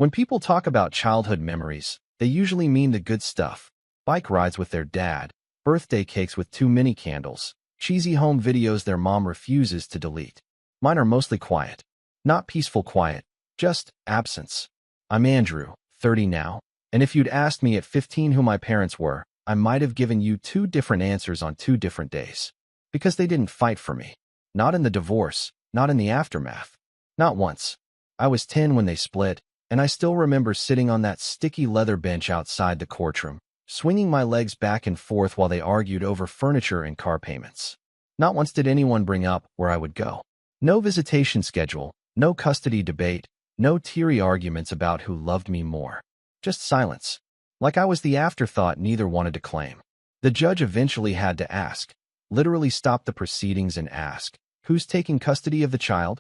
When people talk about childhood memories, they usually mean the good stuff. Bike rides with their dad, birthday cakes with too many candles, cheesy home videos their mom refuses to delete. Mine are mostly quiet. Not peaceful quiet, just absence. I'm Andrew, 30 now, and if you'd asked me at 15 who my parents were, I might have given you two different answers on two different days. Because they didn't fight for me. Not in the divorce, not in the aftermath. Not once. I was 10 when they split, and I still remember sitting on that sticky leather bench outside the courtroom, swinging my legs back and forth while they argued over furniture and car payments. Not once did anyone bring up where I would go. No visitation schedule, no custody debate, no teary arguments about who loved me more. Just silence. Like I was the afterthought neither wanted to claim. The judge eventually had to ask, literally stop the proceedings and ask, "Who's taking custody of the child?"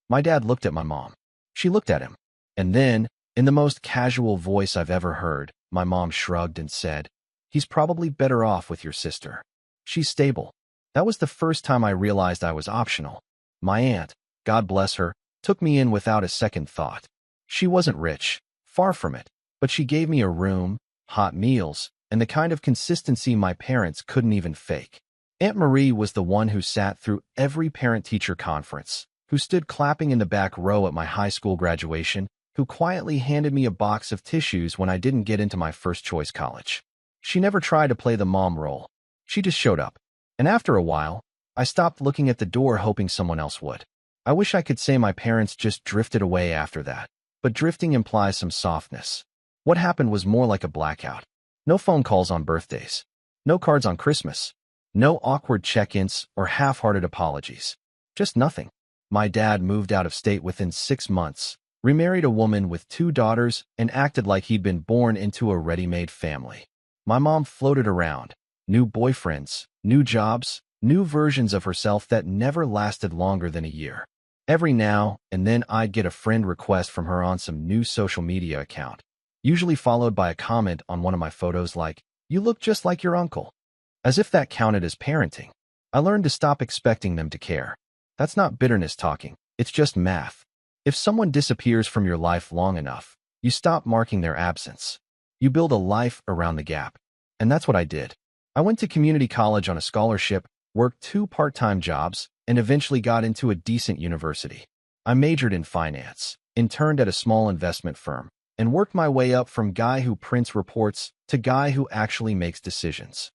My dad looked at my mom. She looked at him. And then, in the most casual voice I've ever heard, my mom shrugged and said, "He's probably better off with your sister. She's stable." That was the first time I realized I was optional. My aunt, God bless her, took me in without a second thought. She wasn't rich, far from it, but she gave me a room, hot meals, and the kind of consistency my parents couldn't even fake. Aunt Marie was the one who sat through every parent-teacher conference, who stood clapping in the back row at my high school graduation, who quietly handed me a box of tissues when I didn't get into my first-choice college. She never tried to play the mom role. She just showed up. And after a while, I stopped looking at the door hoping someone else would. I wish I could say my parents just drifted away after that, but drifting implies some softness. What happened was more like a blackout. No phone calls on birthdays. No cards on Christmas. No awkward check-ins or half-hearted apologies. Just nothing. My dad moved out of state within 6 months, remarried a woman with 2 daughters, and acted like he'd been born into a ready-made family. My mom floated around. New boyfriends, new jobs, new versions of herself that never lasted longer than a year. Every now and then I'd get a friend request from her on some new social media account, usually followed by a comment on one of my photos like, "You look just like your uncle." As if that counted as parenting. I learned to stop expecting them to care. That's not bitterness talking, it's just math. If someone disappears from your life long enough, you stop marking their absence. You build a life around the gap. And that's what I did. I went to community college on a scholarship, worked 2 part-time jobs, and eventually got into a decent university. I majored in finance, interned at a small investment firm, and worked my way up from guy who prints reports to guy who actually makes decisions.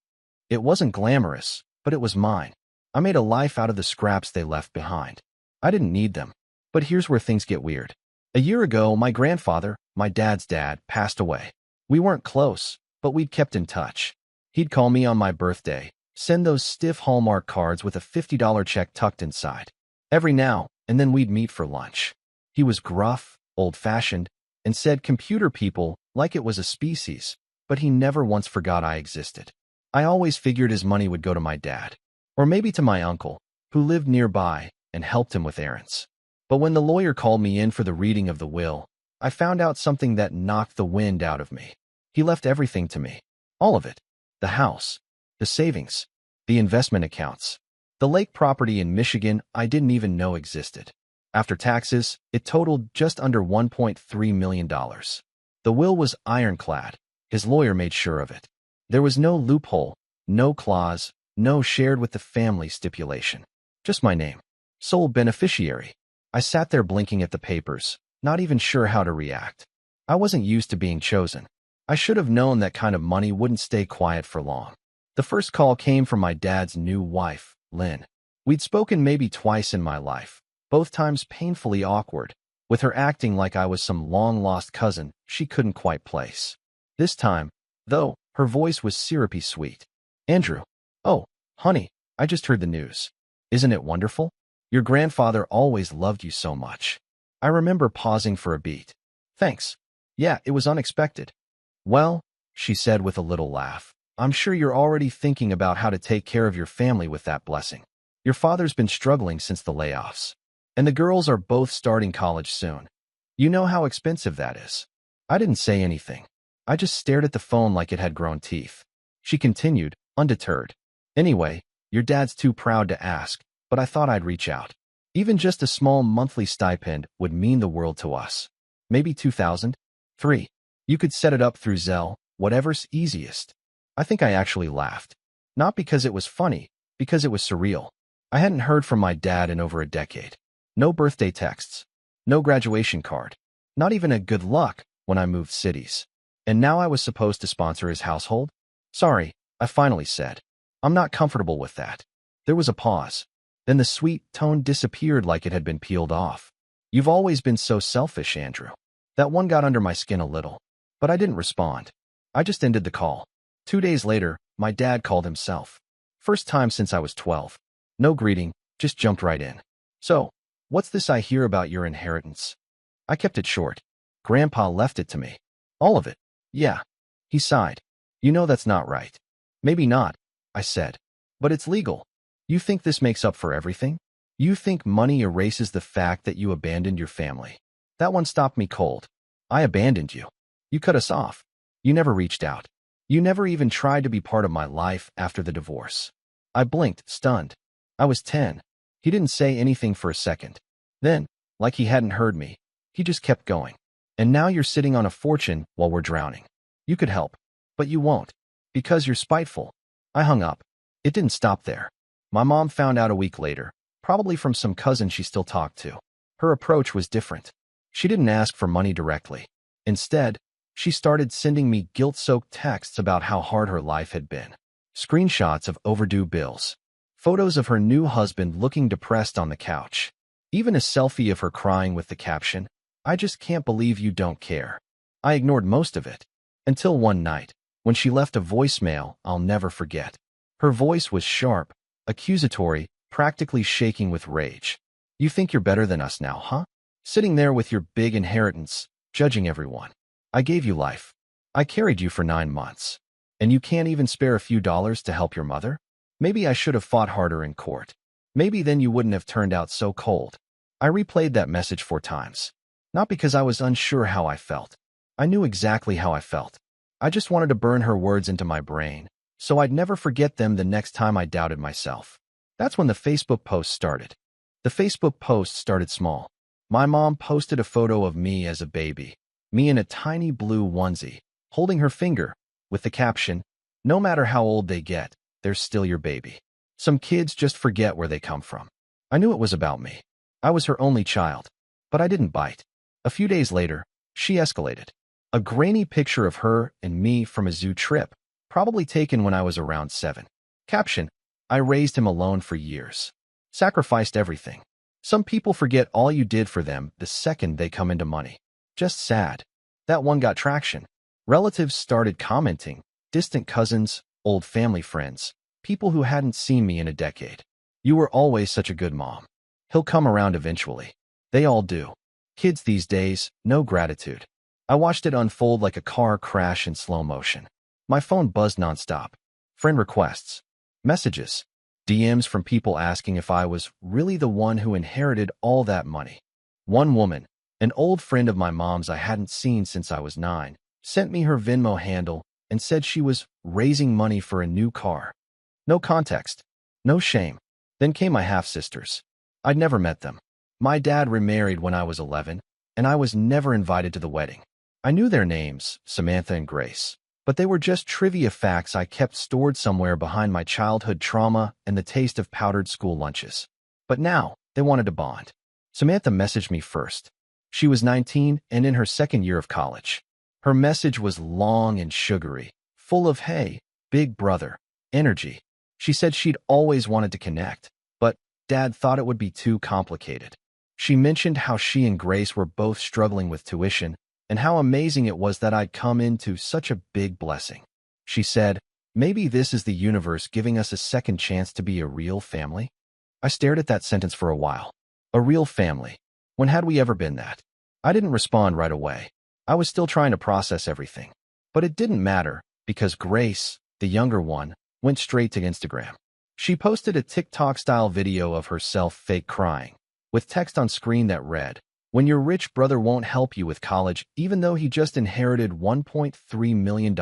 It wasn't glamorous, but it was mine. I made a life out of the scraps they left behind. I didn't need them. But here's where things get weird. A year ago, my grandfather, my dad's dad, passed away. We weren't close, but we'd kept in touch. He'd call me on my birthday, send those stiff Hallmark cards with a $50 check tucked inside. Every now and then we'd meet for lunch. He was gruff, old-fashioned, and said computer people like it was a species, but he never once forgot I existed. I always figured his money would go to my dad, or maybe to my uncle, who lived nearby and helped him with errands. But when the lawyer called me in for the reading of the will, I found out something that knocked the wind out of me. He left everything to me. All of it. The house, the savings, the investment accounts, the lake property in Michigan I didn't even know existed. After taxes, it totaled just under $1.3 million. The will was ironclad. His lawyer made sure of it. There was no loophole, no clause, no shared with the family stipulation. Just my name. Sole beneficiary. I sat there blinking at the papers, not even sure how to react. I wasn't used to being chosen. I should have known that kind of money wouldn't stay quiet for long. The first call came from my dad's new wife, Lynn. We'd spoken maybe twice in my life, both times painfully awkward, with her acting like I was some long-lost cousin she couldn't quite place. This time, though, her voice was syrupy sweet. "Andrew. Oh, honey, I just heard the news. Isn't it wonderful? Your grandfather always loved you so much." I remember pausing for a beat. "Thanks. Yeah, it was unexpected." "Well," she said with a little laugh, "I'm sure you're already thinking about how to take care of your family with that blessing. Your father's been struggling since the layoffs. And the girls are both starting college soon. You know how expensive that is." I didn't say anything. I just stared at the phone like it had grown teeth. She continued, undeterred. "Anyway, your dad's too proud to ask, but I thought I'd reach out. Even just a small monthly stipend would mean the world to us. Maybe 2,000? 3. You could set it up through Zelle, whatever's easiest. I think I actually laughed. Not because it was funny, because it was surreal. I hadn't heard from my dad in over a decade. No birthday texts. No graduation card. Not even a good luck when I moved cities. And now I was supposed to sponsor his household? Sorry, I finally said. I'm not comfortable with that. There was a pause. Then the sweet tone disappeared like it had been peeled off. You've always been so selfish, Andrew. That one got under my skin a little. But I didn't respond. I just ended the call. 2 days later, my dad called himself. First time since I was 12. No greeting, just jumped right in. So, what's this I hear about your inheritance? I kept it short. Grandpa left it to me. All of it. Yeah. He sighed. You know that's not right. Maybe not, I said. But it's legal. You think this makes up for everything? You think money erases the fact that you abandoned your family? That one stopped me cold. I abandoned you. You cut us off. You never reached out. You never even tried to be part of my life after the divorce. I blinked, stunned. I was 10. He didn't say anything for a second. Then, like he hadn't heard me, he just kept going. And now you're sitting on a fortune while we're drowning. You could help, but you won't. Because you're spiteful. I hung up. It didn't stop there. My mom found out a week later, probably from some cousin she still talked to. Her approach was different. She didn't ask for money directly. Instead, she started sending me guilt-soaked texts about how hard her life had been. Screenshots of overdue bills. Photos of her new husband looking depressed on the couch. Even a selfie of her crying with the caption, "I just can't believe you don't care." I ignored most of it. Until one night, when she left a voicemail I'll never forget. Her voice was sharp, accusatory, practically shaking with rage. You think you're better than us now, huh? Sitting there with your big inheritance, judging everyone. I gave you life. I carried you for 9 months. And you can't even spare a few dollars to help your mother? Maybe I should have fought harder in court. Maybe then you wouldn't have turned out so cold. I replayed that message 4 times. Not because I was unsure how I felt. I knew exactly how I felt. I just wanted to burn her words into my brain, so I'd never forget them the next time I doubted myself. That's when the Facebook post started. The Facebook post started small. My mom posted a photo of me as a baby, me in a tiny blue onesie, holding her finger, with the caption, "No matter how old they get, they're still your baby." Some kids just forget where they come from. I knew it was about me. I was her only child, but I didn't bite. A few days later, she escalated. A grainy picture of her and me from a zoo trip, probably taken when I was around 7. Caption, "I raised him alone for years. Sacrificed everything. Some people forget all you did for them the second they come into money. Just sad." That one got traction. Relatives started commenting, distant cousins, old family friends, people who hadn't seen me in a decade. "You were always such a good mom. He'll come around eventually." They all do. Kids these days, no gratitude. I watched it unfold like a car crash in slow motion. My phone buzzed nonstop. Friend requests, messages, DMs from people asking if I was really the one who inherited all that money. One woman, an old friend of my mom's I hadn't seen since I was 9, sent me her Venmo handle and said she was raising money for a new car. No context, no shame. Then came my half-sisters. I'd never met them. My dad remarried when I was 11, and I was never invited to the wedding. I knew their names, Samantha and Grace, but they were just trivia facts I kept stored somewhere behind my childhood trauma and the taste of powdered school lunches. But now, they wanted to bond. Samantha messaged me first. She was 19 and in her second year of college. Her message was long and sugary, full of, "Hey, big brother," energy. She said she'd always wanted to connect, but Dad thought it would be too complicated. She mentioned how she and Grace were both struggling with tuition and how amazing it was that I'd come into such a big blessing. She said, "Maybe this is the universe giving us a second chance to be a real family." I stared at that sentence for a while. A real family. When had we ever been that? I didn't respond right away. I was still trying to process everything. But it didn't matter, because Grace, the younger one, went straight to Instagram. She posted a TikTok-style video of herself fake crying, with text on screen that read, "When your rich brother won't help you with college even though he just inherited $1.3 million,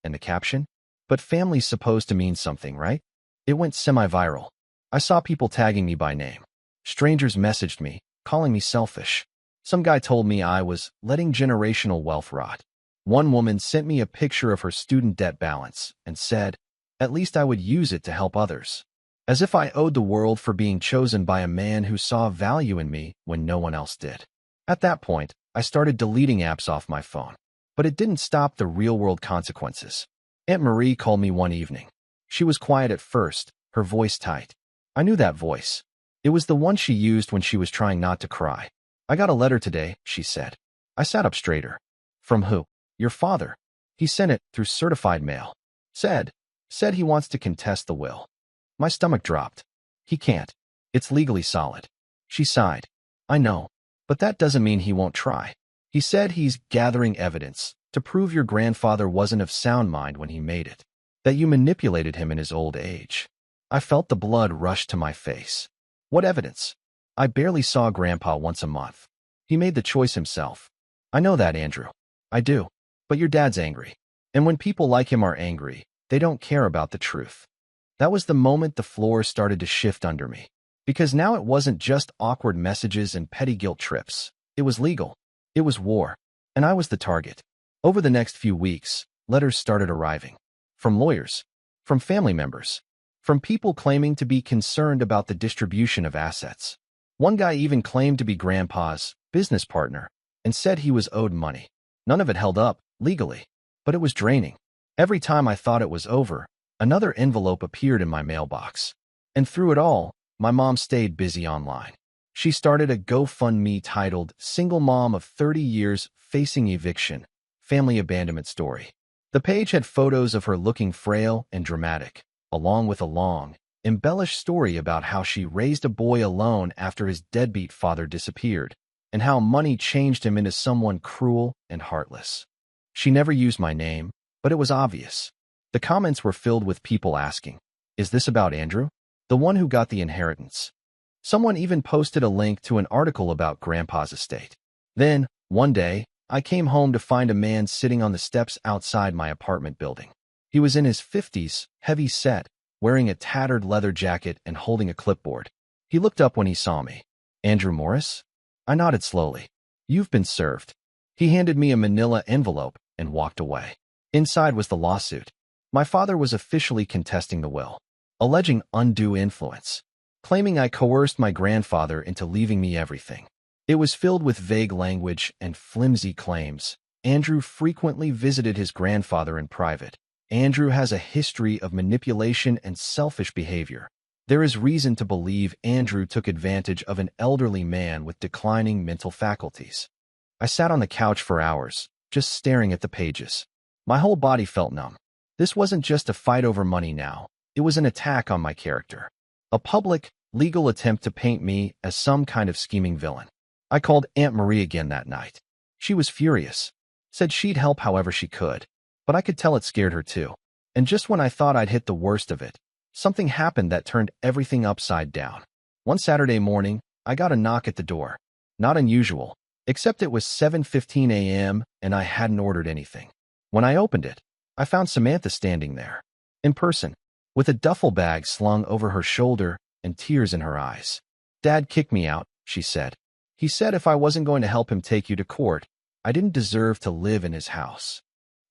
and the caption, "But family's supposed to mean something, right?" It went semi-viral. I saw people tagging me by name. Strangers messaged me, calling me selfish. Some guy told me I was letting generational wealth rot. One woman sent me a picture of her student debt balance and said, at least I would use it to help others. As if I owed the world for being chosen by a man who saw value in me when no one else did. At that point, I started deleting apps off my phone. But it didn't stop the real-world consequences. Aunt Marie called me one evening. She was quiet at first, her voice tight. I knew that voice. It was the one she used when she was trying not to cry. I got a letter today, she said. I sat up straighter. From who? Your father. He sent it through certified mail. Said he wants to contest the will. My stomach dropped. He can't. It's legally solid. She sighed. I know, but that doesn't mean he won't try. He said he's gathering evidence to prove your grandfather wasn't of sound mind when he made it, that you manipulated him in his old age. I felt the blood rush to my face. What evidence? I barely saw Grandpa once a month. He made the choice himself. I know that, Andrew. I do. But your dad's angry. And when people like him are angry, they don't care about the truth. That was the moment the floor started to shift under me. Because now it wasn't just awkward messages and petty guilt trips. It was legal. It was war. And I was the target. Over the next few weeks, letters started arriving. From lawyers. From family members. From people claiming to be concerned about the distribution of assets. One guy even claimed to be Grandpa's business partner and said he was owed money. None of it held up, legally. But it was draining. Every time I thought it was over, another envelope appeared in my mailbox. And through it all, my mom stayed busy online. She started a GoFundMe titled Single Mom of 30 Years Facing Eviction, Family Abandonment Story. The page had photos of her looking frail and dramatic, along with a long, embellished story about how she raised a boy alone after his deadbeat father disappeared, and how money changed him into someone cruel and heartless. She never used my name, but it was obvious. The comments were filled with people asking, is this about Andrew? The one who got the inheritance? Someone even posted a link to an article about Grandpa's estate. Then, one day, I came home to find a man sitting on the steps outside my apartment building. He was in his 50s, heavy set, wearing a tattered leather jacket and holding a clipboard. He looked up when he saw me. Andrew Morris? I nodded slowly. You've been served. He handed me a manila envelope and walked away. Inside was the lawsuit. My father was officially contesting the will, alleging undue influence, claiming I coerced my grandfather into leaving me everything. It was filled with vague language and flimsy claims. Andrew frequently visited his grandfather in private. Andrew has a history of manipulation and selfish behavior. There is reason to believe Andrew took advantage of an elderly man with declining mental faculties. I sat on the couch for hours, just staring at the pages. My whole body felt numb. This wasn't just a fight over money now. It was an attack on my character. A public, legal attempt to paint me as some kind of scheming villain. I called Aunt Marie again that night. She was furious. Said she'd help however she could. But I could tell it scared her too. And just when I thought I'd hit the worst of it, something happened that turned everything upside down. One Saturday morning, I got a knock at the door. Not unusual, except it was 7:15 a.m. and I hadn't ordered anything. When I opened it, I found Samantha standing there, in person, with a duffel bag slung over her shoulder and tears in her eyes. Dad kicked me out, she said. He said if I wasn't going to help him take you to court, I didn't deserve to live in his house.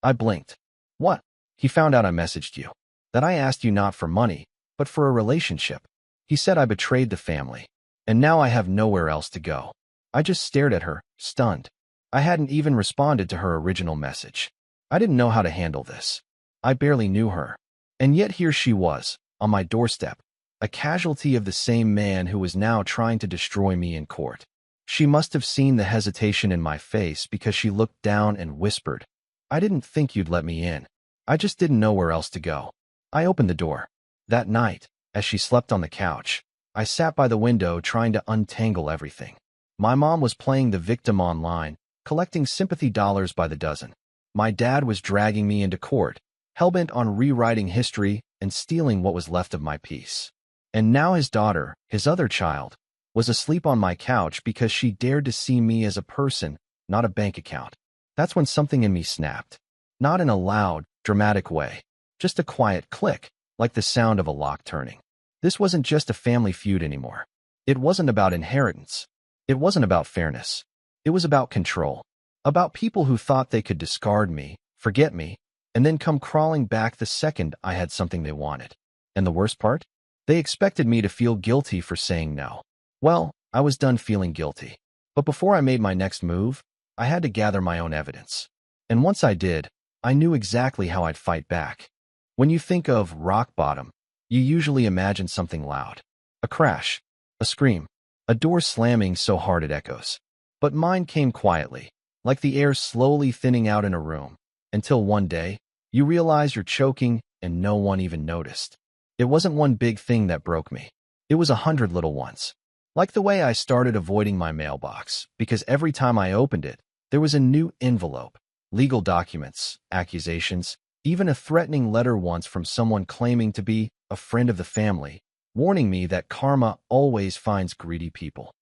I blinked. What? He found out I messaged you. That I asked you not for money, but for a relationship. He said I betrayed the family, and now I have nowhere else to go. I just stared at her, stunned. I hadn't even responded to her original message. I didn't know how to handle this. I barely knew her. And yet here she was, on my doorstep, a casualty of the same man who was now trying to destroy me in court. She must have seen the hesitation in my face because she looked down and whispered, I didn't think you'd let me in. I just didn't know where else to go. I opened the door. That night, as she slept on the couch, I sat by the window trying to untangle everything. My mom was playing the victim online, collecting sympathy dollars by the dozen. My dad was dragging me into court, hellbent on rewriting history and stealing what was left of my peace. And now his daughter, his other child, was asleep on my couch because she dared to see me as a person, not a bank account. That's when something in me snapped. Not in a loud, dramatic way. Just a quiet click, like the sound of a lock turning. This wasn't just a family feud anymore. It wasn't about inheritance. It wasn't about fairness. It was about control. About people who thought they could discard me, forget me, and then come crawling back the second I had something they wanted. And the worst part? They expected me to feel guilty for saying no. Well, I was done feeling guilty. But before I made my next move, I had to gather my own evidence. And once I did, I knew exactly how I'd fight back. When you think of rock bottom, you usually imagine something loud. A crash, a scream, a door slamming so hard it echoes. But mine came quietly, like the air slowly thinning out in a room, until one day, you realize you're choking and no one even noticed. It wasn't one big thing that broke me. It was 100 little ones. Like the way I started avoiding my mailbox, because every time I opened it, there was a new envelope, legal documents, accusations, even a threatening letter once from someone claiming to be a friend of the family, warning me that karma always finds greedy people.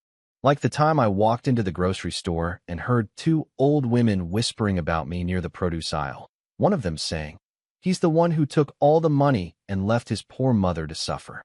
Like the time I walked into the grocery store and heard two old women whispering about me near the produce aisle, one of them saying, "He's the one who took all the money and left his poor mother to suffer."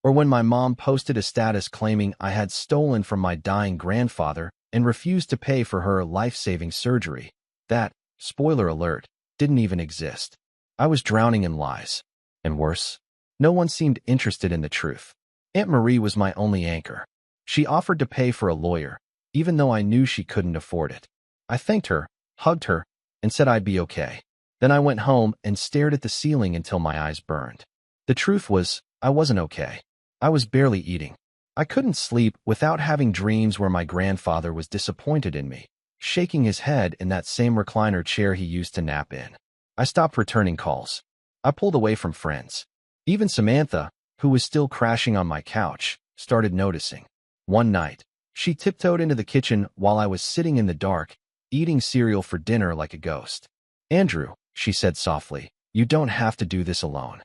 Or when my mom posted a status claiming I had stolen from my dying grandfather and refused to pay for her life-saving surgery, that, spoiler alert, didn't even exist. I was drowning in lies. And worse, no one seemed interested in the truth. Aunt Marie was my only anchor. She offered to pay for a lawyer, even though I knew she couldn't afford it. I thanked her, hugged her, and said I'd be okay. Then I went home and stared at the ceiling until my eyes burned. The truth was, I wasn't okay. I was barely eating. I couldn't sleep without having dreams where my grandfather was disappointed in me, shaking his head in that same recliner chair he used to nap in. I stopped returning calls. I pulled away from friends. Even Samantha, who was still crashing on my couch, started noticing. One night, she tiptoed into the kitchen while I was sitting in the dark, eating cereal for dinner like a ghost. "Andrew," she said softly, "you don't have to do this alone."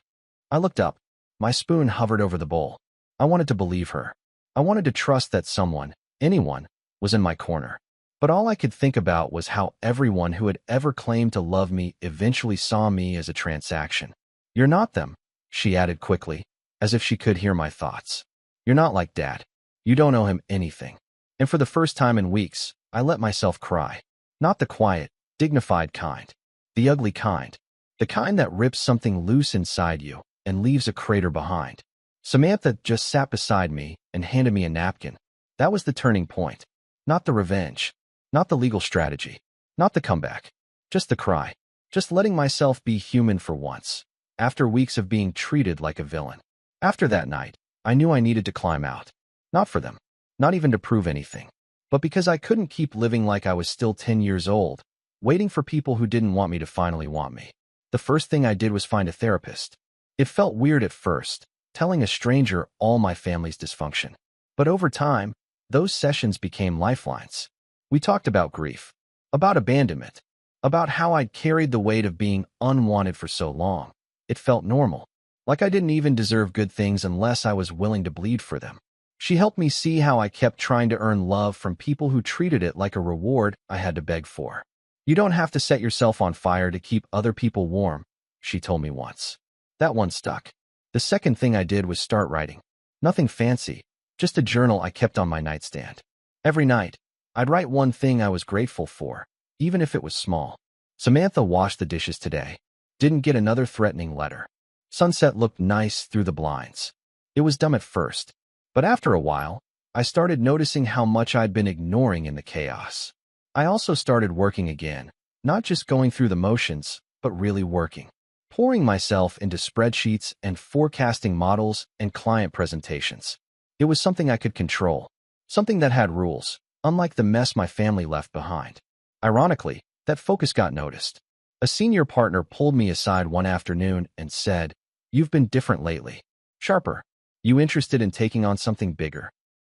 I looked up. My spoon hovered over the bowl. I wanted to believe her. I wanted to trust that someone, anyone, was in my corner. But all I could think about was how everyone who had ever claimed to love me eventually saw me as a transaction. "You're not them," she added quickly, as if she could hear my thoughts. "You're not like Dad. You don't owe him anything." And for the first time in weeks, I let myself cry. Not the quiet, dignified kind. The ugly kind. The kind that rips something loose inside you and leaves a crater behind. Samantha just sat beside me and handed me a napkin. That was the turning point. Not the revenge. Not the legal strategy. Not the comeback. Just the cry. Just letting myself be human for once. After weeks of being treated like a villain. After that night, I knew I needed to climb out. Not for them. Not even to prove anything. But because I couldn't keep living like I was still 10 years old, waiting for people who didn't want me to finally want me. The first thing I did was find a therapist. It felt weird at first, telling a stranger all my family's dysfunction. But over time, those sessions became lifelines. We talked about grief, about abandonment, about how I'd carried the weight of being unwanted for so long. It felt normal, like I didn't even deserve good things unless I was willing to bleed for them. She helped me see how I kept trying to earn love from people who treated it like a reward I had to beg for. "You don't have to set yourself on fire to keep other people warm," she told me once. That one stuck. The second thing I did was start writing. Nothing fancy, just a journal I kept on my nightstand. Every night, I'd write one thing I was grateful for, even if it was small. Samantha washed the dishes today. Didn't get another threatening letter. Sunset looked nice through the blinds. It was dumb at first, but after a while, I started noticing how much I'd been ignoring in the chaos. I also started working again, not just going through the motions, but really working. Pouring myself into spreadsheets and forecasting models and client presentations. It was something I could control, something that had rules, unlike the mess my family left behind. Ironically, that focus got noticed. A senior partner pulled me aside one afternoon and said, "You've been different lately. Sharper. You interested in taking on something bigger?"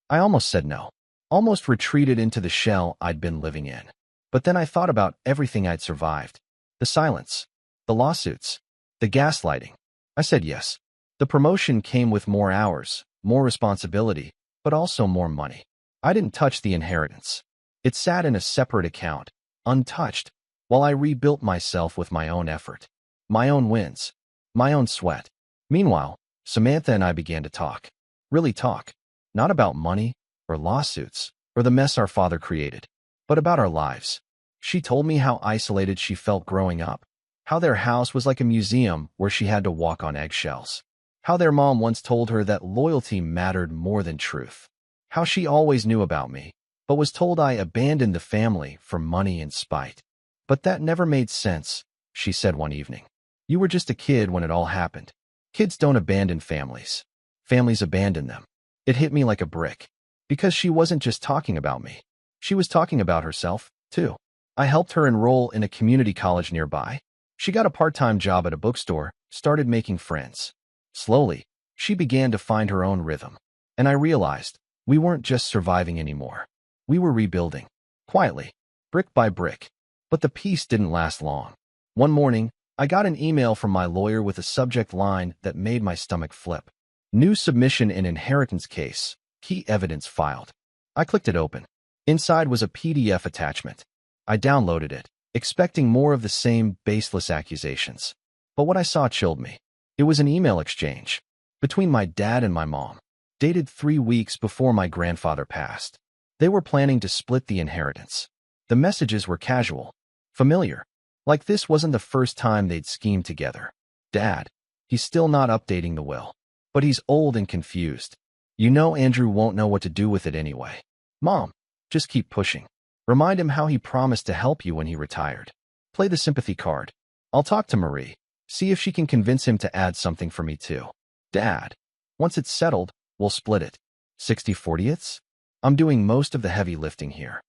I almost said no. Almost retreated into the shell I'd been living in. But then I thought about everything I'd survived. The silence. The lawsuits. The gaslighting. I said yes. The promotion came with more hours, more responsibility, but also more money. I didn't touch the inheritance. It sat in a separate account, untouched, while I rebuilt myself with my own effort. My own wins. My own sweat. Meanwhile, Samantha and I began to talk. Really talk. Not about money, or lawsuits, or the mess our father created. but about our lives. She told me how isolated she felt growing up, how their house was like a museum where she had to walk on eggshells, how their mom once told her that loyalty mattered more than truth, how she always knew about me, but was told I abandoned the family for money and spite. But that never made sense, she said one evening. You were just a kid when it all happened. Kids don't abandon families. Families abandon them. It hit me like a brick. Because she wasn't just talking about me. She was talking about herself, too. I helped her enroll in a community college nearby. She got a part-time job at a bookstore, started making friends. Slowly, she began to find her own rhythm. And I realized we weren't just surviving anymore. We were rebuilding. Quietly, brick by brick. But the peace didn't last long. One morning, I got an email from my lawyer with a subject line that made my stomach flip. New submission in inheritance case. Key evidence filed. I clicked it open. Inside was a PDF attachment. I downloaded it, expecting more of the same baseless accusations. But what I saw chilled me. It was an email exchange between my dad and my mom, dated 3 weeks before my grandfather passed. They were planning to split the inheritance. The messages were casual, familiar, like this wasn't the first time they'd schemed together. Dad, he's still not updating the will, but he's old and confused. You know Andrew won't know what to do with it anyway. Mom, just keep pushing. Remind him how he promised to help you when he retired. Play the sympathy card. I'll talk to Marie, see if she can convince him to add something for me too. Dad, once it's settled, we'll split it. 60/40ths? I'm doing most of the heavy lifting here.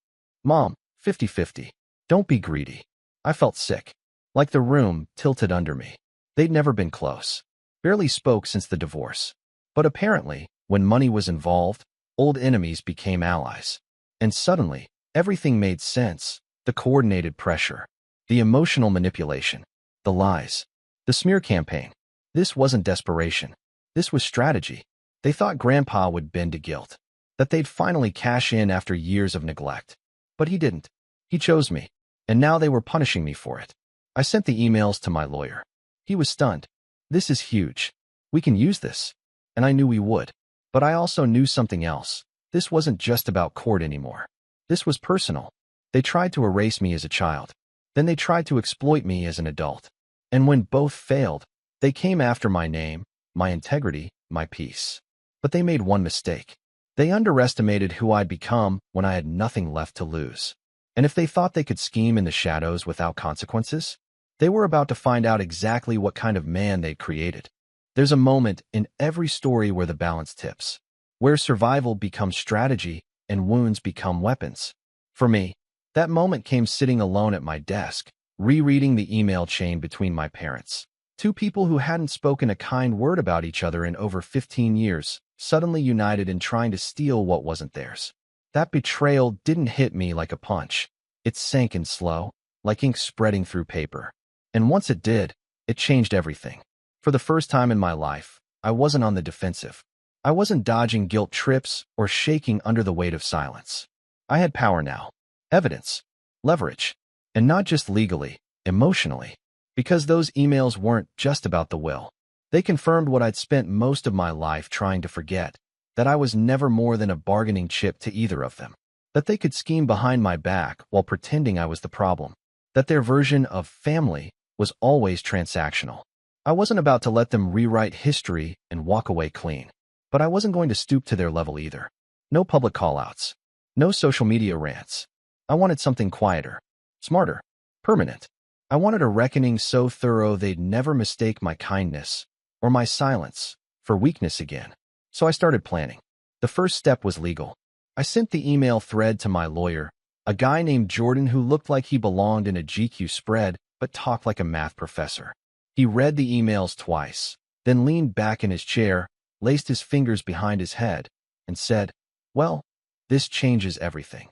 Mom, 50/50. Don't be greedy. I felt sick, like the room tilted under me. They'd never been close. Barely spoke since the divorce. But apparently, when money was involved, old enemies became allies. And suddenly, everything made sense. The coordinated pressure, the emotional manipulation, the lies, the smear campaign. This wasn't desperation. This was strategy. They thought Grandpa would bend to guilt, that they'd finally cash in after years of neglect. But he didn't. He chose me. And now they were punishing me for it. I sent the emails to my lawyer. He was stunned. This is huge. We can use this. And I knew we would. But I also knew something else. This wasn't just about court anymore. This was personal. They tried to erase me as a child. Then they tried to exploit me as an adult. And when both failed, they came after my name, my integrity, my peace. But they made one mistake. They underestimated who I'd become when I had nothing left to lose. And if they thought they could scheme in the shadows without consequences, they were about to find out exactly what kind of man they'd created. There's a moment in every story where the balance tips, where survival becomes strategy and wounds become weapons. For me, that moment came sitting alone at my desk, rereading the email chain between my parents. Two people who hadn't spoken a kind word about each other in over 15 years, suddenly united in trying to steal what wasn't theirs. That betrayal didn't hit me like a punch. It sank in slow, like ink spreading through paper. And once it did, it changed everything. For the first time in my life, I wasn't on the defensive. I wasn't dodging guilt trips or shaking under the weight of silence. I had power now, evidence, leverage, and not just legally, emotionally. Because those emails weren't just about the will. They confirmed what I'd spent most of my life trying to forget, that I was never more than a bargaining chip to either of them. That they could scheme behind my back while pretending I was the problem. That their version of family was always transactional. I wasn't about to let them rewrite history and walk away clean. But I wasn't going to stoop to their level either. No public callouts. No social media rants. I wanted something quieter, smarter, permanent. I wanted a reckoning so thorough they'd never mistake my kindness or my silence for weakness again. So I started planning. The first step was legal. I sent the email thread to my lawyer, a guy named Jordan who looked like he belonged in a GQ spread but talked like a math professor. He read the emails twice, then leaned back in his chair, laced his fingers behind his head, and said, "Well, this changes everything."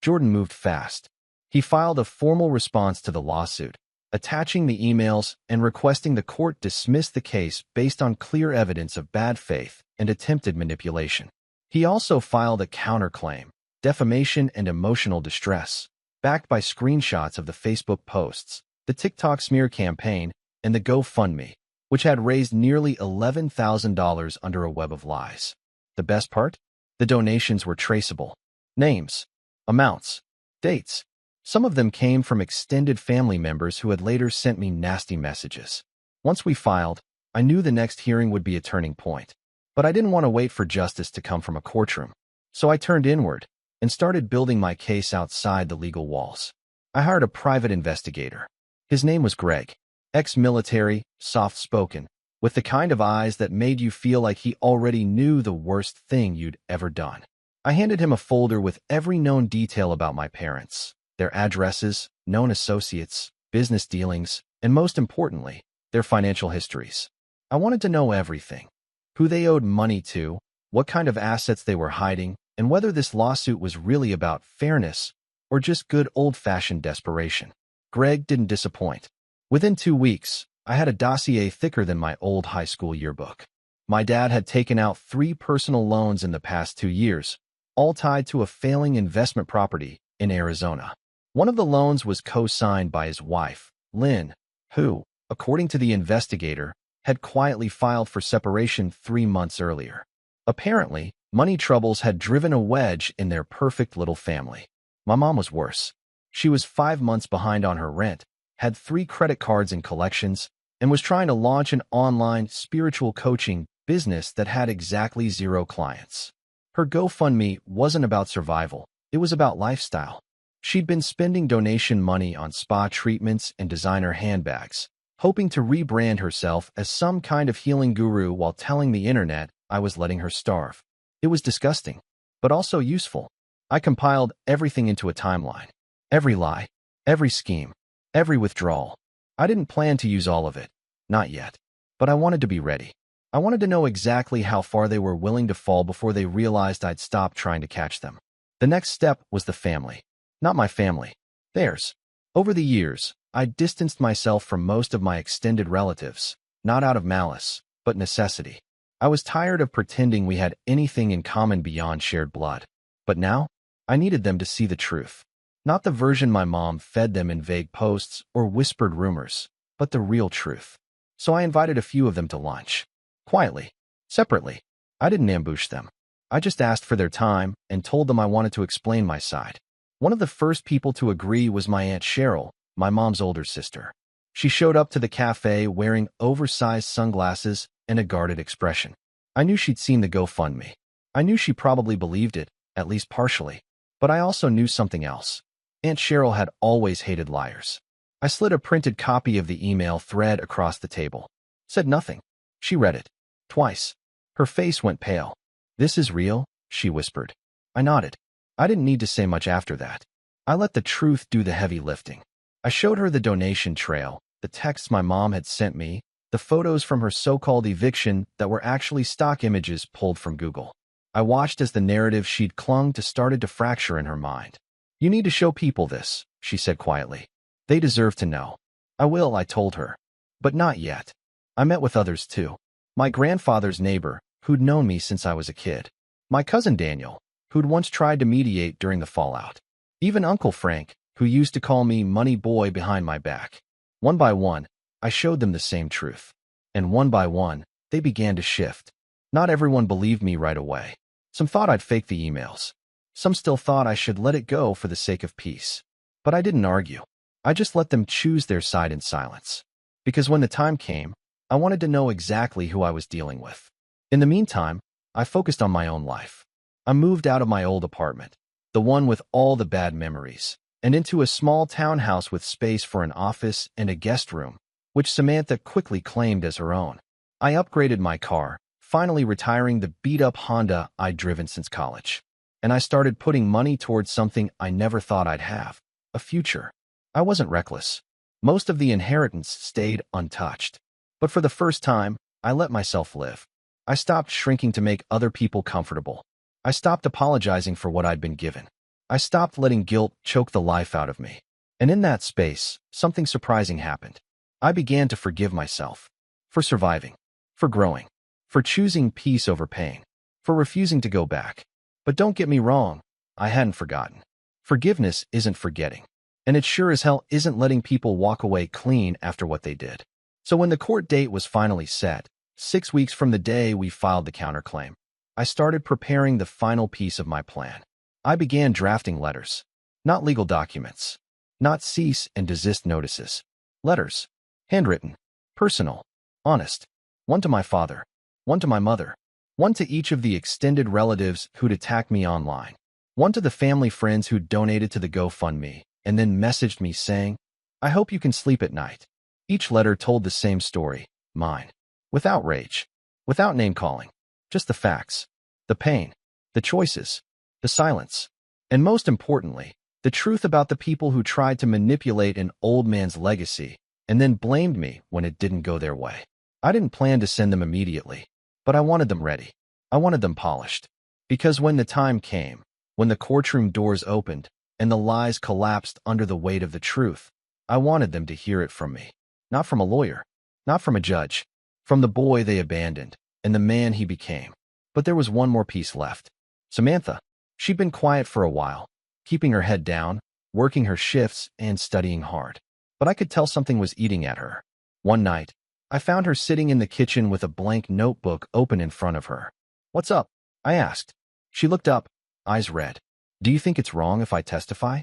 Jordan moved fast. He filed a formal response to the lawsuit, attaching the emails and requesting the court dismiss the case based on clear evidence of bad faith and attempted manipulation. He also filed a counterclaim, defamation and emotional distress, backed by screenshots of the Facebook posts, the TikTok smear campaign, and the GoFundMe, which had raised nearly $11,000 under a web of lies. The best part? The donations were traceable. Names, amounts, Dates. Some of them came from extended family members who had later sent me nasty messages. Once we filed, I knew the next hearing would be a turning point. But I didn't want to wait for justice to come from a courtroom. So I turned inward and started building my case outside the legal walls. I hired a private investigator. His name was Greg. Ex-military, soft-spoken, with the kind of eyes that made you feel like he already knew the worst thing you'd ever done. I handed him a folder with every known detail about my parents, their addresses, known associates, business dealings, and most importantly, their financial histories. I wanted to know everything: who they owed money to, what kind of assets they were hiding, and whether this lawsuit was really about fairness or just good old-fashioned desperation. Greg didn't disappoint. Within 2 weeks, I had a dossier thicker than my old high school yearbook. My dad had taken out 3 personal loans in the past 2 years, all tied to a failing investment property in Arizona. One of the loans was co-signed by his wife, Lynn, who, according to the investigator, had quietly filed for separation 3 months earlier. Apparently, money troubles had driven a wedge in their perfect little family. My mom was worse. She was 5 months behind on her rent, had 3 credit cards in collections, and was trying to launch an online spiritual coaching business that had exactly 0 clients. Her GoFundMe wasn't about survival, it was about lifestyle. She'd been spending donation money on spa treatments and designer handbags, hoping to rebrand herself as some kind of healing guru while telling the internet I was letting her starve. It was disgusting, but also useful. I compiled everything into a timeline. Every lie, every scheme, every withdrawal. I didn't plan to use all of it. Not yet. But I wanted to be ready. I wanted to know exactly how far they were willing to fall before they realized I'd stopped trying to catch them. The next step was the family. Not my family. Theirs. Over the years, I distanced myself from most of my extended relatives, not out of malice, but necessity. I was tired of pretending we had anything in common beyond shared blood. But now, I needed them to see the truth. Not the version my mom fed them in vague posts or whispered rumors, but the real truth. So I invited a few of them to lunch. Quietly. Separately. I didn't ambush them. I just asked for their time and told them I wanted to explain my side. One of the first people to agree was my Aunt Cheryl, my mom's older sister. She showed up to the cafe wearing oversized sunglasses and a guarded expression. I knew she'd seen the GoFundMe. I knew she probably believed it, at least partially. But I also knew something else. Aunt Cheryl had always hated liars. I slid a printed copy of the email thread across the table. Said nothing. She read it. Twice. Her face went pale. "This is real?" she whispered. I nodded. I didn't need to say much after that. I let the truth do the heavy lifting. I showed her the donation trail, the texts my mom had sent me, the photos from her so-called eviction that were actually stock images pulled from Google. I watched as the narrative she'd clung to started to fracture in her mind. "You need to show people this," she said quietly. "They deserve to know." "I will," I told her. But not yet. I met with others too. My grandfather's neighbor, who'd known me since I was a kid. My cousin Daniel, who'd once tried to mediate during the fallout. Even Uncle Frank, who used to call me Money Boy behind my back. One by one, I showed them the same truth. And one by one, they began to shift. Not everyone believed me right away. Some thought I'd fake the emails. Some still thought I should let it go for the sake of peace. But I didn't argue. I just let them choose their side in silence. Because when the time came, I wanted to know exactly who I was dealing with. In the meantime, I focused on my own life. I moved out of my old apartment, the one with all the bad memories, and into a small townhouse with space for an office and a guest room, which Samantha quickly claimed as her own. I upgraded my car, finally retiring the beat-up Honda I'd driven since college. And I started putting money towards something I never thought I'd have, a future. I wasn't reckless. Most of the inheritance stayed untouched. But for the first time, I let myself live. I stopped shrinking to make other people comfortable. I stopped apologizing for what I'd been given. I stopped letting guilt choke the life out of me. And in that space, something surprising happened. I began to forgive myself. For surviving. For growing. For choosing peace over pain. For refusing to go back. But don't get me wrong, I hadn't forgotten. Forgiveness isn't forgetting. And it sure as hell isn't letting people walk away clean after what they did. So when the court date was finally set, 6 weeks from the day we filed the counterclaim, I started preparing the final piece of my plan. I began drafting letters. Not legal documents. Not cease and desist notices. Letters. Handwritten. Personal. Honest. One to my father. One to my mother. One to each of the extended relatives who'd attacked me online. One to the family friends who donated to the GoFundMe and then messaged me saying, "I hope you can sleep at night." Each letter told the same story, mine. Without rage. Without name-calling. Just the facts. The pain. The choices. The silence. And most importantly, the truth about the people who tried to manipulate an old man's legacy and then blamed me when it didn't go their way. I didn't plan to send them immediately, but I wanted them ready. I wanted them polished. Because when the time came, when the courtroom doors opened and the lies collapsed under the weight of the truth, I wanted them to hear it from me. Not from a lawyer, not from a judge, from the boy they abandoned and the man he became. But there was one more piece left. Samantha. She'd been quiet for a while, keeping her head down, working her shifts, and studying hard. But I could tell something was eating at her. One night, I found her sitting in the kitchen with a blank notebook open in front of her. "What's up?" I asked. She looked up, eyes red. "Do you think it's wrong if I testify?"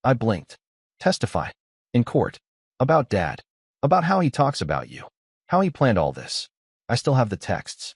I blinked. "Testify? In court? About Dad? About how he talks about you? How he planned all this? I still have the texts."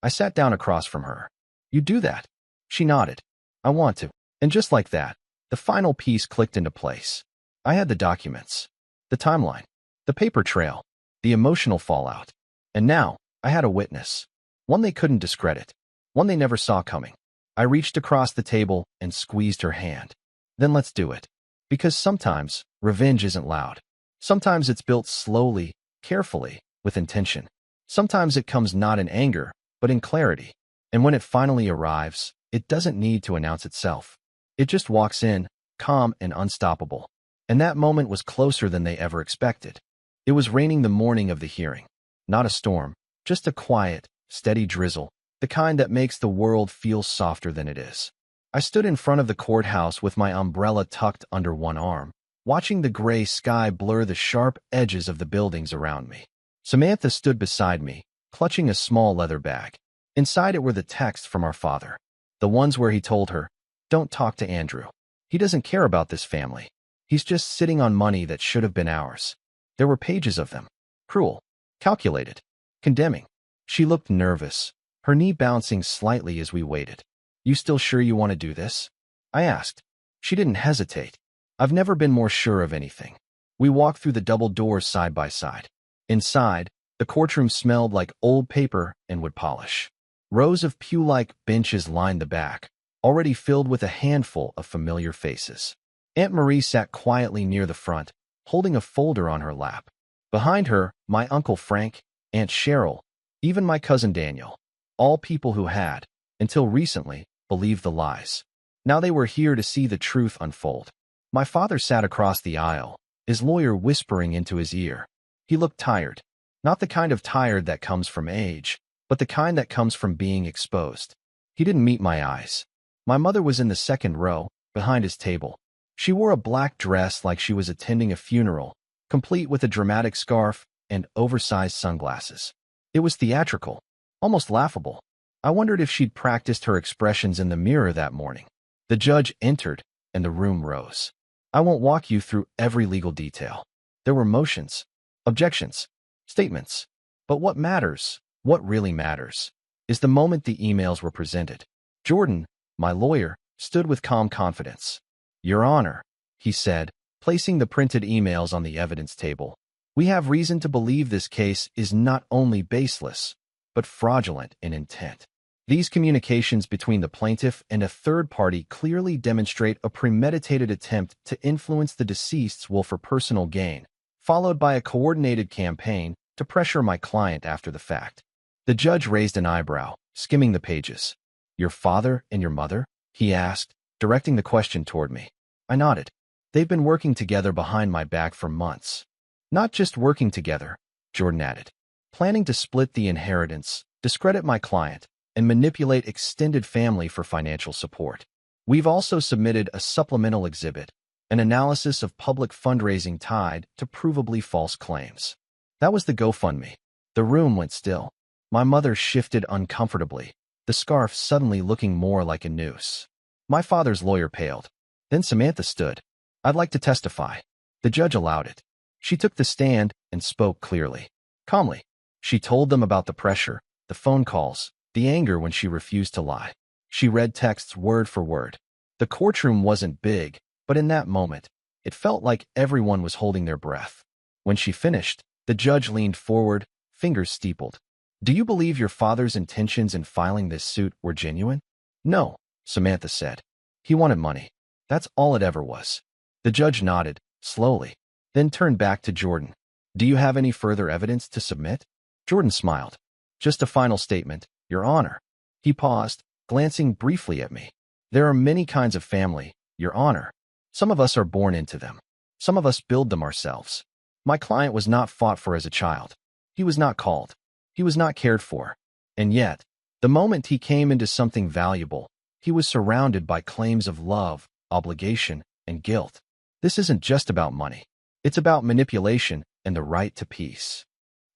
I sat down across from her. "You do that?" She nodded. "I want to." And just like that, the final piece clicked into place. I had the documents, the timeline, the paper trail, the emotional fallout. And now, I had a witness. One they couldn't discredit. One they never saw coming. I reached across the table and squeezed her hand. "Then let's do it." Because sometimes, revenge isn't loud. Sometimes it's built slowly, carefully, with intention. Sometimes it comes not in anger, but in clarity. And when it finally arrives, it doesn't need to announce itself. It just walks in, calm and unstoppable. And that moment was closer than they ever expected. It was raining the morning of the hearing. Not a storm, just a quiet, steady drizzle, the kind that makes the world feel softer than it is. I stood in front of the courthouse with my umbrella tucked under one arm, watching the gray sky blur the sharp edges of the buildings around me. Samantha stood beside me, clutching a small leather bag. Inside it were the texts from our father. The ones where he told her, "Don't talk to Andrew. He doesn't care about this family. He's just sitting on money that should have been ours." There were pages of them. Cruel. Calculated. Condemning. She looked nervous, her knee bouncing slightly as we waited. "You still sure you want to do this?" I asked. She didn't hesitate. I've never been more sure of anything. We walked through the double doors side by side. Inside, the courtroom smelled like old paper and wood polish. Rows of pew-like benches lined the back, already filled with a handful of familiar faces. Aunt Marie sat quietly near the front, holding a folder on her lap. Behind her, my Uncle Frank, Aunt Cheryl, even my cousin Daniel, all people who had, until recently, believed the lies. Now they were here to see the truth unfold. My father sat across the aisle, his lawyer whispering into his ear. He looked tired, not the kind of tired that comes from age, but the kind that comes from being exposed. He didn't meet my eyes. My mother was in the second row, behind his table. She wore a black dress like she was attending a funeral, complete with a dramatic scarf and oversized sunglasses. It was theatrical, almost laughable. I wondered if she'd practiced her expressions in the mirror that morning. The judge entered, and the room rose. I won't walk you through every legal detail. There were motions, objections, statements. But what matters, what really matters, is the moment the emails were presented. Jordan, my lawyer, stood with calm confidence. "Your Honor," he said, placing the printed emails on the evidence table, "we have reason to believe this case is not only baseless, but fraudulent in intent. These communications between the plaintiff and a third party clearly demonstrate a premeditated attempt to influence the deceased's will for personal gain, followed by a coordinated campaign to pressure my client after the fact." The judge raised an eyebrow, skimming the pages. "Your father and your mother?" he asked, directing the question toward me. I nodded. "They've been working together behind my back for months." "Not just working together," Jordan added. "Planning to split the inheritance, discredit my client, and manipulate extended family for financial support. We've also submitted a supplemental exhibit, an analysis of public fundraising tied to provably false claims." That was the GoFundMe. The room went still. My mother shifted uncomfortably, the scarf suddenly looking more like a noose. My father's lawyer paled. Then Samantha stood. "I'd like to testify." The judge allowed it. She took the stand and spoke clearly. Calmly, she told them about the pressure, the phone calls, the anger when she refused to lie. She read texts word for word. The courtroom wasn't big, but in that moment, it felt like everyone was holding their breath. When she finished, the judge leaned forward, fingers steepled. "Do you believe your father's intentions in filing this suit were genuine?" "No," Samantha said. "He wanted money. That's all it ever was." The judge nodded, slowly, then turned back to Jordan. "Do you have any further evidence to submit?" Jordan smiled. "Just a final statement, Your Honor." He paused, glancing briefly at me. "There are many kinds of family, Your Honor. Some of us are born into them. Some of us build them ourselves. My client was not fought for as a child. He was not called. He was not cared for. And yet, the moment he came into something valuable, he was surrounded by claims of love, obligation, and guilt. This isn't just about money. It's about manipulation and the right to peace."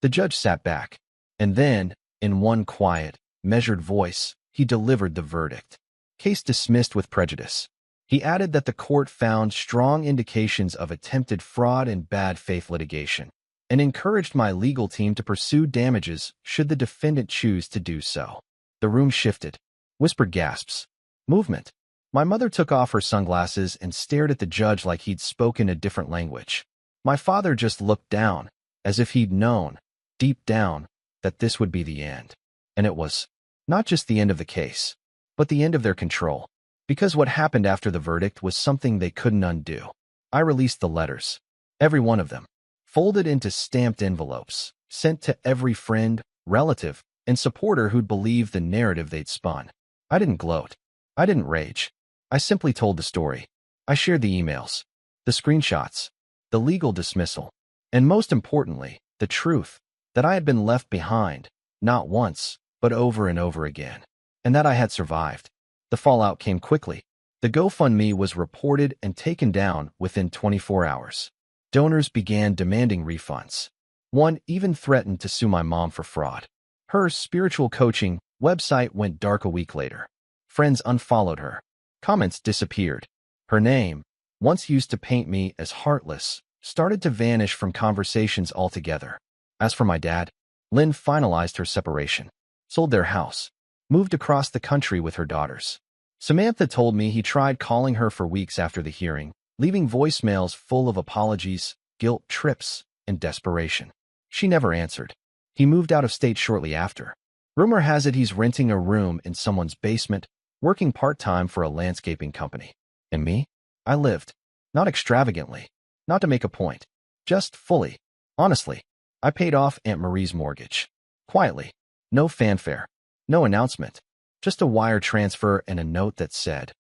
The judge sat back, and then, in one quiet, measured voice, he delivered the verdict. "Case dismissed with prejudice." He added that the court found strong indications of attempted fraud and bad faith litigation, and encouraged my legal team to pursue damages should the defendant choose to do so. The room shifted. Whispered gasps. Movement. My mother took off her sunglasses and stared at the judge like he'd spoken a different language. My father just looked down, as if he'd known, deep down, that this would be the end. And it was. Not just the end of the case, but the end of their control. Because what happened after the verdict was something they couldn't undo. I released the letters. Every one of them. Folded into stamped envelopes. Sent to every friend, relative, and supporter who'd believed the narrative they'd spun. I didn't gloat. I didn't rage. I simply told the story. I shared the emails, the screenshots, the legal dismissal, and most importantly, the truth, that I had been left behind, not once, but over and over again, and that I had survived. The fallout came quickly. The GoFundMe was reported and taken down within 24 hours. Donors began demanding refunds. One even threatened to sue my mom for fraud. Her spiritual coaching website went dark a week later. Friends unfollowed her. Comments disappeared. Her name, once used to paint me as heartless, started to vanish from conversations altogether. As for my dad, Lynn finalized her separation, sold their house, moved across the country with her daughters. Samantha told me he tried calling her for weeks after the hearing, leaving voicemails full of apologies, guilt trips, and desperation. She never answered. He moved out of state shortly after. Rumor has it he's renting a room in someone's basement, working part-time for a landscaping company. And me? I lived. Not extravagantly. Not to make a point. Just fully. Honestly. I paid off Aunt Marie's mortgage. Quietly. No fanfare. No announcement. Just a wire transfer and a note that said,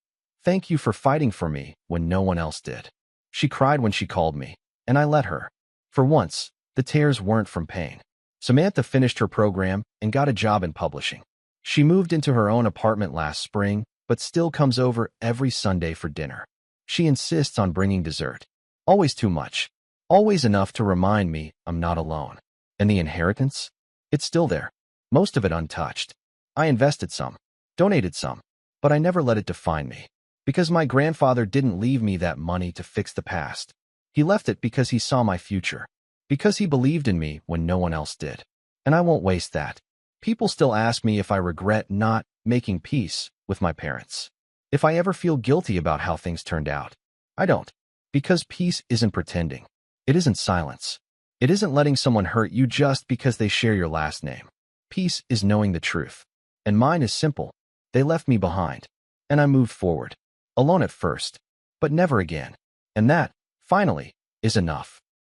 "Thank you for fighting for me when no one else did." She cried when she called me, and I let her. For once, the tears weren't from pain. Samantha finished her program and got a job in publishing. She moved into her own apartment last spring, but still comes over every Sunday for dinner. She insists on bringing dessert. Always too much. Always enough to remind me I'm not alone. And the inheritance? It's still there. Most of it untouched. I invested some. Donated some. But I never let it define me. Because my grandfather didn't leave me that money to fix the past. He left it because he saw my future. Because he believed in me when no one else did. And I won't waste that. People still ask me if I regret not making peace with my parents. If I ever feel guilty about how things turned out. I don't. Because peace isn't pretending. It isn't silence. It isn't letting someone hurt you just because they share your last name. Peace is knowing the truth. And mine is simple. They left me behind. And I moved forward. Alone at first. But never again. And that, finally, is enough.